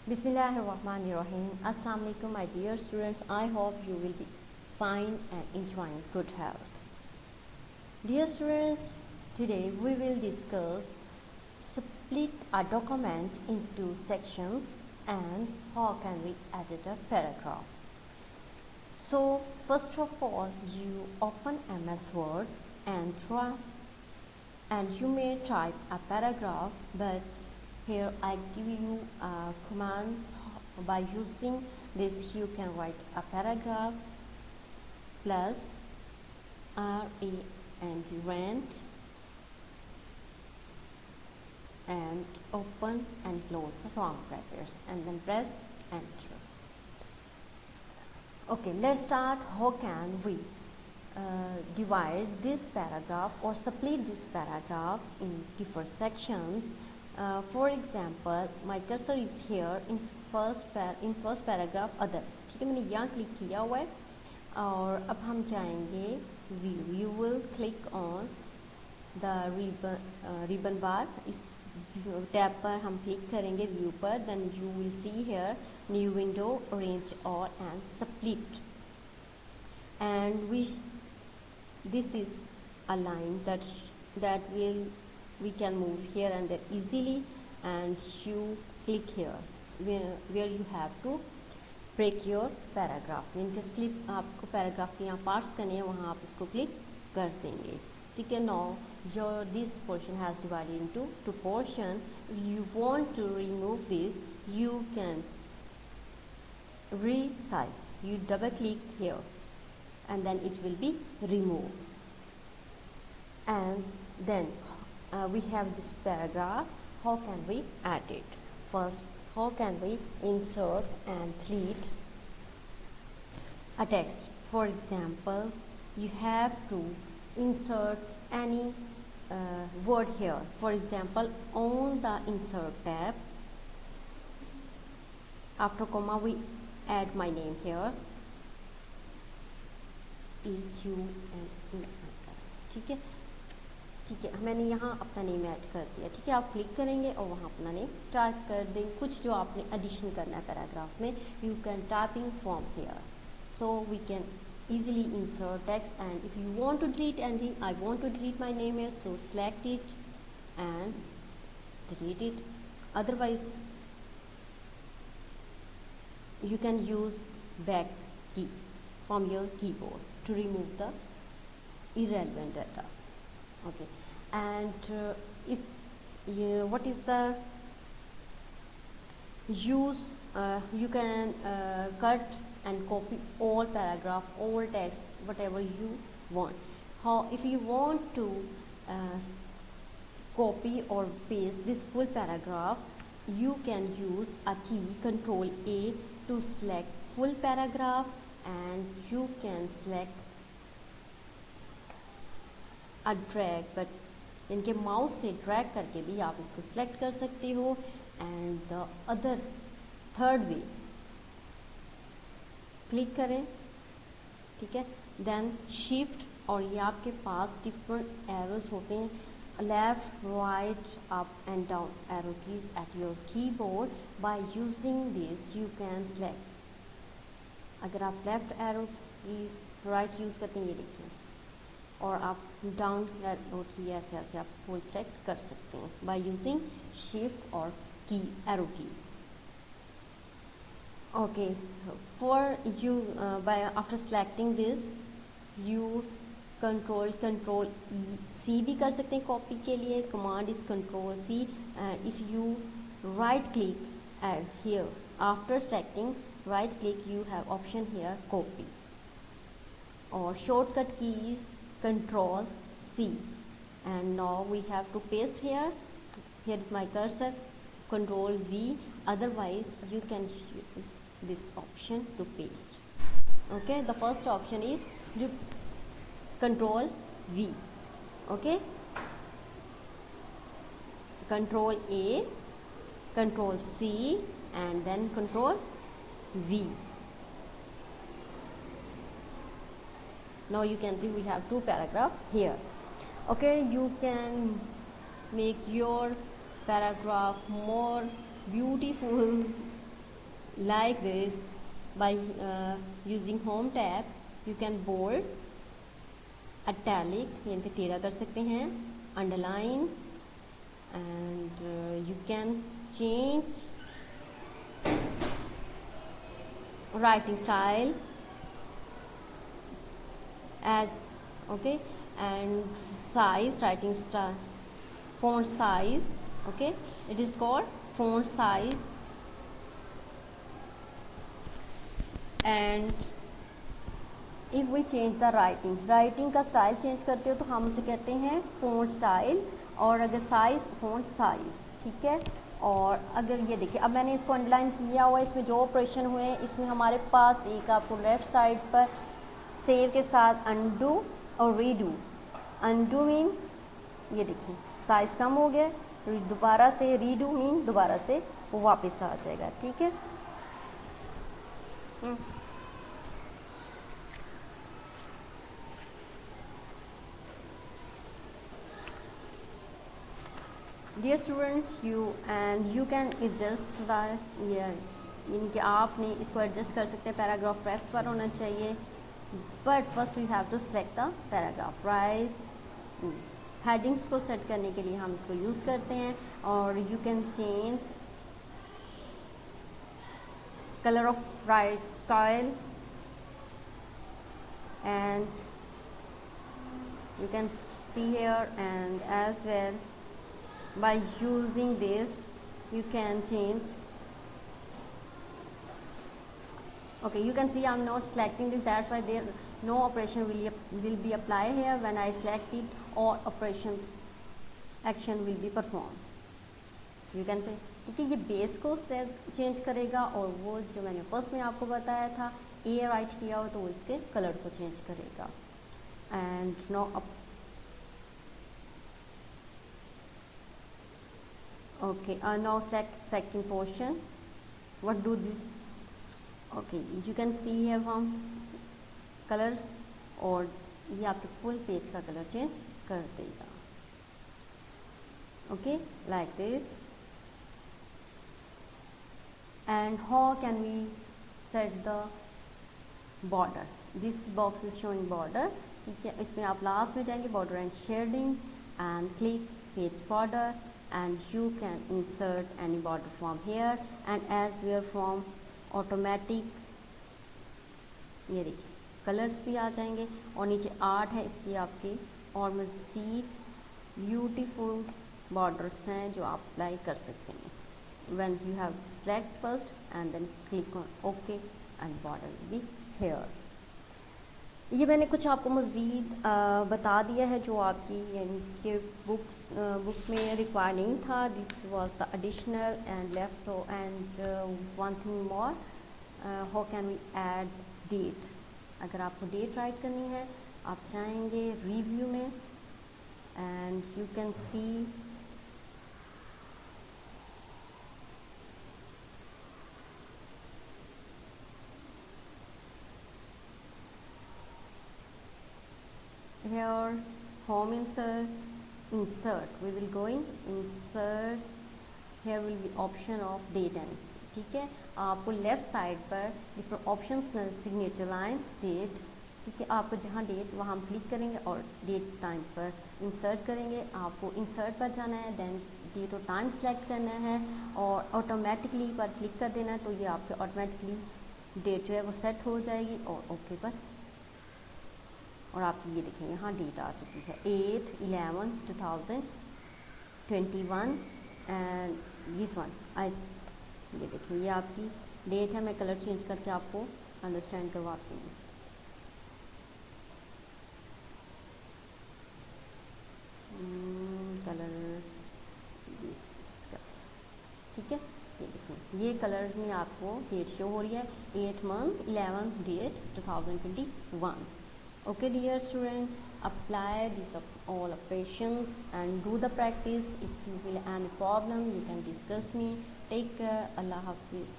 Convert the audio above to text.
Bismillahirrahmanirrahim. Assalamu alaikum, my dear students. I hope you will be fine and enjoying good health. Dear students, today we will discuss split a document into sections and how can we edit a paragraph. So first of all, you open MS Word and you may type a paragraph, but here I give you a command. By using this you can write a paragraph plus rent and open and close the round brackets and then press enter. Okay, let's start. How can we divide this paragraph or split this paragraph in different sections? For example, my cursor is here in first paragraph other. ठीक है, मैंने यहाँ click किया हुआ है और अब हम जाएंगे view. You will click on the ribbon bar. इस टैब पर हम क्लिक करेंगे व्यू पर. Then you will see here new window, arrange all and split. And this is a line that we can move here and there easily, and you click here where you have to break your paragraph. इनके slip आपको paragraph के यहाँ parts करने हैं, वहाँ आप इसको click कर देंगे. ठीक है. Now this portion has divided into two portion. If you want to remove this, you can resize. You double click here and then it will be removed. And then we have this paragraph. How can we add it? First, how can we insert and delete a text? For example, you have to insert any word here. For example, on the insert tab, after comma we add my name here, EQNE. ठीक है. ठीक है, मैंने यहाँ अपना name add कर दिया. ठीक है, आप क्लिक करेंगे और वहाँ अपना नेम टाइप कर दें. कुछ जो आपने एडिशन करना है पैराग्राफ में, you can typing from here. So we can easily insert text. And if you want to delete anything, I want to delete my name here, so select it and delete it. Otherwise you can use back key from your keyboard to remove the irrelevant data. Okay. And what is the use, you can cut and copy all paragraph, all text, whatever you want. If you want to copy or paste this full paragraph, you can use a key Control A to select full paragraph, and you can select a drag, but इनके mouse से drag करके भी आप इसको select कर सकते हो. And the other third way, click करें. ठीक है. देन शिफ्ट, और ये आपके पास डिफरेंट एरोज होते हैं, left, right, up and down arrow keys at your keyboard. By using this you can select. अगर आप left arrow keys, right use करते हैं, ये देखिए, और आप डाउन एरो की ऐसे आप फुल सेलेक्ट कर सकते हैं बाय यूजिंग शिफ्ट और की arrow keys. Okay, for you by after selecting this, you control E C भी कर सकते हैं कॉपी के लिए. Command is Control C. and if you right click and here after selecting right click, you have option here copy, or shortcut key is Control C. And now we have to paste here. Here is my cursor, Control V. Otherwise you can use this option to paste. Okay, the first option is you Control V. Okay, Control A, Control C, and then Control V. Now you can see we have two paragraphs here. Okay, you can make your paragraph more beautiful like this. By using home tab you can bold, italic यानी कि टेढ़ा कर सकते हैं, underline, and you can change writing style as okay, and size, writing style, font size, okay, it is called font size. And if we change the writing का style change करते हो तो हम उसे कहते हैं font स्टाइल, और अगर साइज font साइज, ठीक है। और अगर ये देखिए अब मैंने इसको अंडरलाइन किया हुआ, इसमें जो ऑपरेशन हुए हैं इसमें हमारे पास एक आपको लेफ़्ट साइड पर सेव के साथ अनडू और रीडू। अनडू मीन ये देखिए साइज कम हो गया, दोबारा से रीडू मीन दोबारा से वो वापस आ जाएगा, ठीक है। Dear students, you can adjust the यानी कि आपने इसको एडजस्ट कर सकते हैं, पैराग्राफ लेफ्ट पर होना चाहिए, but first we have to select the paragraph right. Headings को सेट करने के लिए हम इसको यूज़ करते हैं, और you can change color of write style, and you can see here, and as well by using this you can change. Okay, you can see I'm not selecting this, that's why there no operation will be applied here. When I select it, all operations action will be performed. You can say ठीक है, ये base को change करेगा, और वो जो मैंने first में आपको बताया था ए राइट किया हो तो वो इसके कलर को चेंज करेगा। And no okay, now second portion, what do this, okay you can see here from colours, और ये आपके फुल पेज का कलर चेंज कर देगा। Okay, like this. And how can we set the border? This box is showing border, ठीक है। इसमें आप लास्ट में जाएंगे border and shading and click page border, and you can insert any border from here, and as we are from automatic, ये देखिए colours भी आ जाएंगे, और नीचे आर्ट है इसकी आपकी, और मज़ीद ब्यूटीफुल बॉर्डर्स हैं जो आप अप्लाई कर सकते हैं। When you have select first and then click on OK and border will be here. ये मैंने कुछ आपको मज़ीद बता दिया है जो आपकी यानी कि बुक में रिक्वायर नहीं था। This was the additional and left, and one thing more, how can we add date. अगर आपको डेट राइट करनी है आप चाहेंगे रिव्यू में, and you can C here home insert we will go in insert, here will be option of date and, ठीक है। आपको लेफ़्ट साइड पर डिफरेंट ऑप्शंस में सिग्नेचर लाइन डेट, ठीक है। आपको जहाँ डेट वहाँ हम क्लिक करेंगे और डेट टाइम पर इंसर्ट करेंगे। आपको इंसर्ट पर जाना है, देन डेट और टाइम सेलेक्ट करना है, और ऑटोमेटिकली पर क्लिक कर देना है, तो ये आपके ऑटोमेटिकली डेट जो है वो सेट हो जाएगी, और ओके पर, और आप ये देखें यहाँ डेट आ चुकी है 8/11/2021, एंड दिस वन ये देखिए ये आपकी डेट है। मैं कलर चेंज करके आपको अंडरस्टैंड करवाती हूँ। कलर दिस का, ठीक है। ये देखिए ये कलर में आपको डेट शो हो रही है 8/11/2021। Okay dear student, apply this all operations and do the practice. If you feel any problem you can discuss me. Take care. Allah Hafiz.